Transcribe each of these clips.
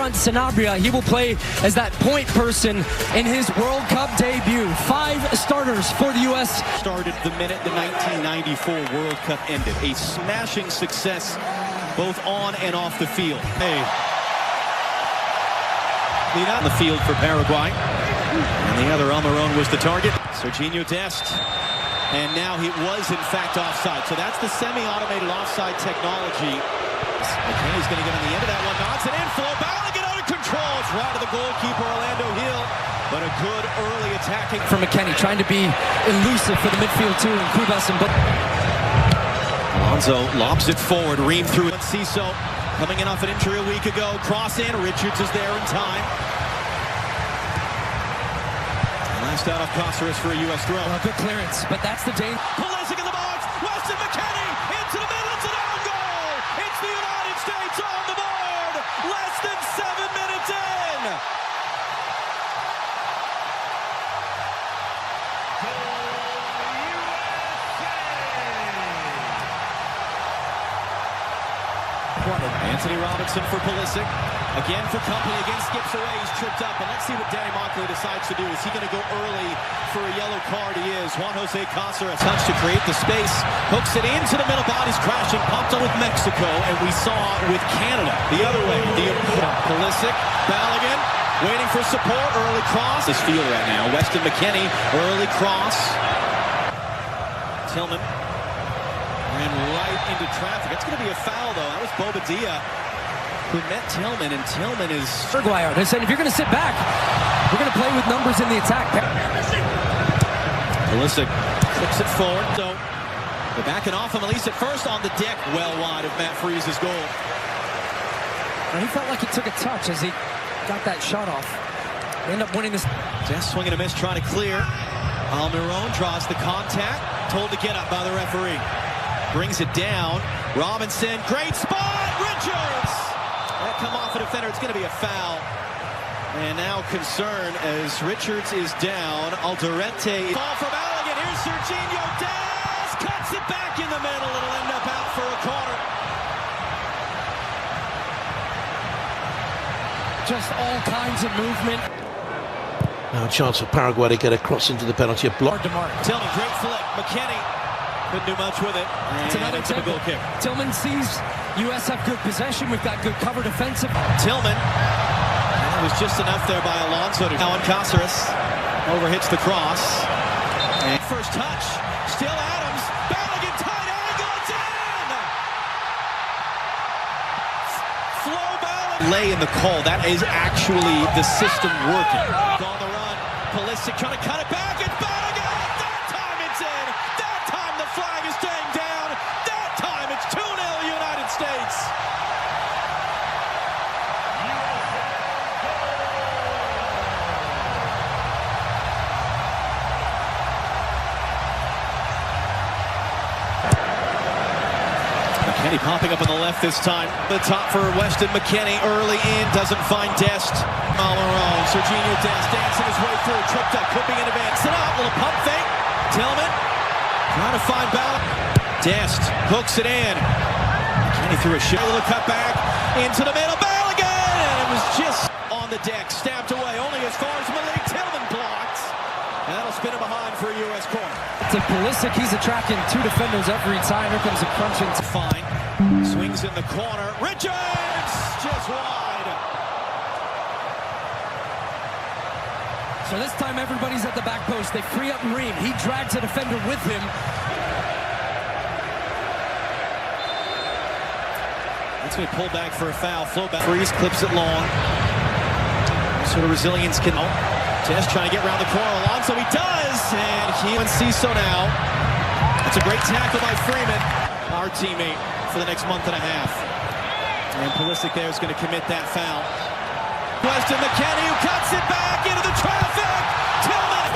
Laurent Sanabria. He will play as that point person in his World Cup debut. 5 starters for the U.S. Started the minute the 1994 World Cup ended. A smashing success both on and off the field. Hey. Lead out in the field for Paraguay. And the other on their own was the target. Serginho Dest. And now he was in fact offside. So that's the semi-automated offside technology. McKenny's going to get on the end of that one. Knocks it in. Flo Balogun out of control. It's right to the goalkeeper, Orlando Hill. But a good early attacking for McKenny, trying to be elusive for the midfield too, and Kubas and Alonso lobs it forward. Ream through it. Ciso coming in off an injury a week ago. Cross in. Richards is there in time. Last out of Cáceres for a U.S. throw. Good clearance, but that's the danger. Pulisic in the box. Weston McKennie into the middle. It's an own goal. It's the United States on the board. Less than 7 minutes in. Anthony Robinson for Pulisic. Again for company, again skips away, he's tripped up. And let's see what Danny Moncler decides to do. Is he going to go early for a yellow card? He is. Juan Jose Cáceres. Touch to create the space. Hooks it into the middle, bodies crashing. Popped on with Mexico, and we saw with Canada. The other way. Pulisic, Balogun, waiting for support. Early cross. This field right now. Weston McKennie, early cross. Tillman. And right into traffic. It's going to be a foul, though. That was Bobadilla who met Tillman, and Tillman is... Uruguay. They said, if you're going to sit back, we're going to play with numbers in the attack. Pulisic flips it forward. So they're backing off him, at least at first on the deck, well wide of Matt Freese's goal. And he felt like he took a touch as he got that shot off. They end up winning this. Just swinging a miss, trying to clear. Almiron draws the contact. Told to get up by the referee. Brings it down. Robinson, great spot. Richards. That come off a defender. It's going to be a foul. And now concern as Richards is down. Alderete. Ball from Balogun. Here's Serginho Dest. Cuts it back in the middle. It'll end up out for a corner. Just all kinds of movement. Now a chance for Paraguay to get across into the penalty block. Tillman, great flick. McKennie couldn't do much with it. It's another goal kick. Tillman sees U.S. have good possession. We've got good cover defensive. Tillman. It was just enough there by Alonso. Now on Cáceres. Overhits the cross. And first touch. Still Adams. Balogun, tight angle. It's in! Flo Balogun. Lay in the call. That is actually the system working. On the run. Pulisic trying to cut it back. It's Balogun. That time it's in. That time the flag is staying down. That time it's 2-0 United States. McKennie popping up on the left this time. The top for Weston McKennie. Early in. Doesn't find Dest. Almiron. Serginho Dest dancing his way through. Tripped up. Could be in advance. Sit up. Little pump fake. Tillman. Trying to find Balogun. Dest hooks it in. McKennie threw a shot. A little cut back. Into the middle. Balogun. And it was just on the deck. Stabbed away. Only as far as Malik Tillman blocked. And that'll spin him behind for a U.S. corner. To Pulisic, he's attracting 2 defenders every time. Here comes a crunching. Fine. Swings in the corner. Richards! Just wide. So this time everybody's at the back post. They free up Ream. He drags a defender with him. That's going to pull back for a foul. Flow back. Freeze clips it long. Sort of resilience can... Just trying to get around the corner. Alonso, he does! And he and Ciso now. That's a great tackle by Freeman, our teammate, for the next month and a half. And Pulisic there is going to commit that foul. Weston McKennie, who cuts it back into the traffic. Tillman.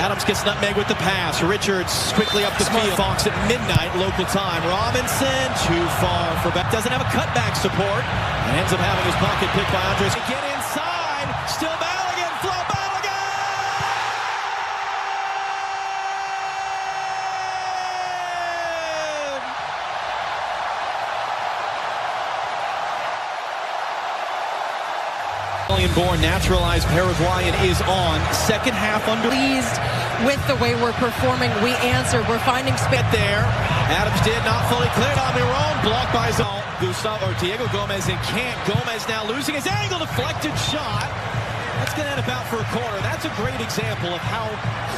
Adams gets nutmeg with the pass. Richards quickly up the field. Fox at midnight, local time. Robinson, too far for back. Doesn't have a cutback support. And ends up having his pocket picked by Andres. Get inside. Still Balogun. Flo Balogun. Born naturalized Paraguayan is on. Second half under. Pleased with the way we're performing. We answered. We're finding space there. Adams did not fully cleared on their own. Blocked by Gustavo or Diego Gomez and can't. Gomez now losing his angle. Deflected shot. That's going to end about for a corner. That's a great example of how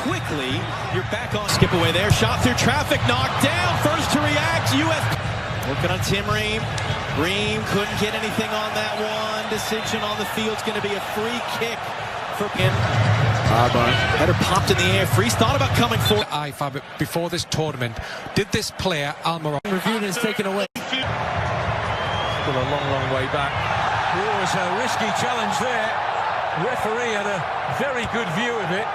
quickly you're back on. Skip away there. Shot through traffic. Knocked down. First to react. U.S. Working on Tim Ream. Ream couldn't get anything on that one. Decision on the field is going to be a free kick for him. Header popped in the air. Freeze thought about coming forward. IFAB before this tournament. Did this player, Almiron... Reviewed is taken away. Still a long way back. It was a risky challenge there. Referee had a very good view of it.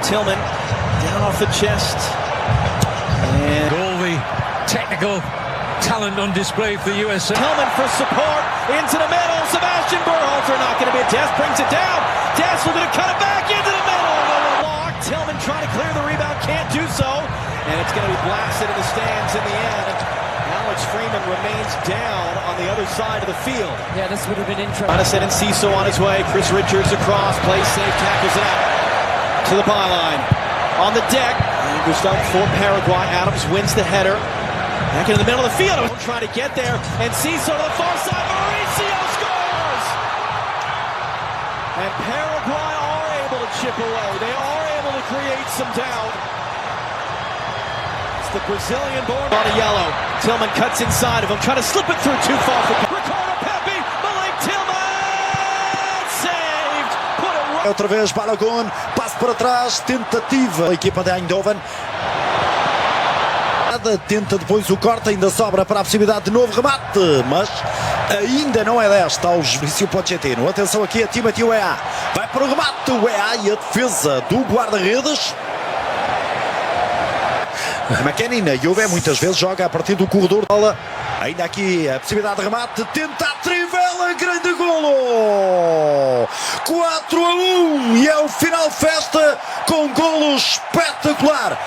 Tillman down off the chest. And all the technical talent on display for the USA. Tillman for support into the middle. Sebastian Berhalter not going to be a Des brings it down. Des looking to cut it back into the middle. Block. Tillman trying to clear the rebound, can't do so. And it's going to be blasted in the stands in the end. Alex Freeman remains down on the other side of the field. Yeah, this would have been interesting. Madison and Ciso on his way. Chris Richards across, plays safe, tackles it out to the byline. On the deck, Gustavo for Paraguay. Adams wins the header. Back into the middle of the field. Trying to get there. And Ciso to the far side. Mauricio scores! And Paraguay are able to chip away. They are able to create some doubt. It's the Brazilian-born on a yellow. Tillman cuts inside of him. Trying to slip it through too far for Ricardo Pepe. Malik Tillman saved. Put it right. Outra vez Balogun, passe para trás, tentativa. A equipa de Eindhoven tenta depois o corte, ainda sobra para a possibilidade de novo remate, mas ainda não é desta aos Vicio Pochettino. Atenção aqui a Timothy Weah, vai para o remate, Weah e a defesa do guarda-redes. McKennie na Juve muitas vezes joga a partir do corredor. Ainda aqui a possibilidade de remate, tenta a trivela, grande golo! 4-1 e é o final festa com golo espetacular.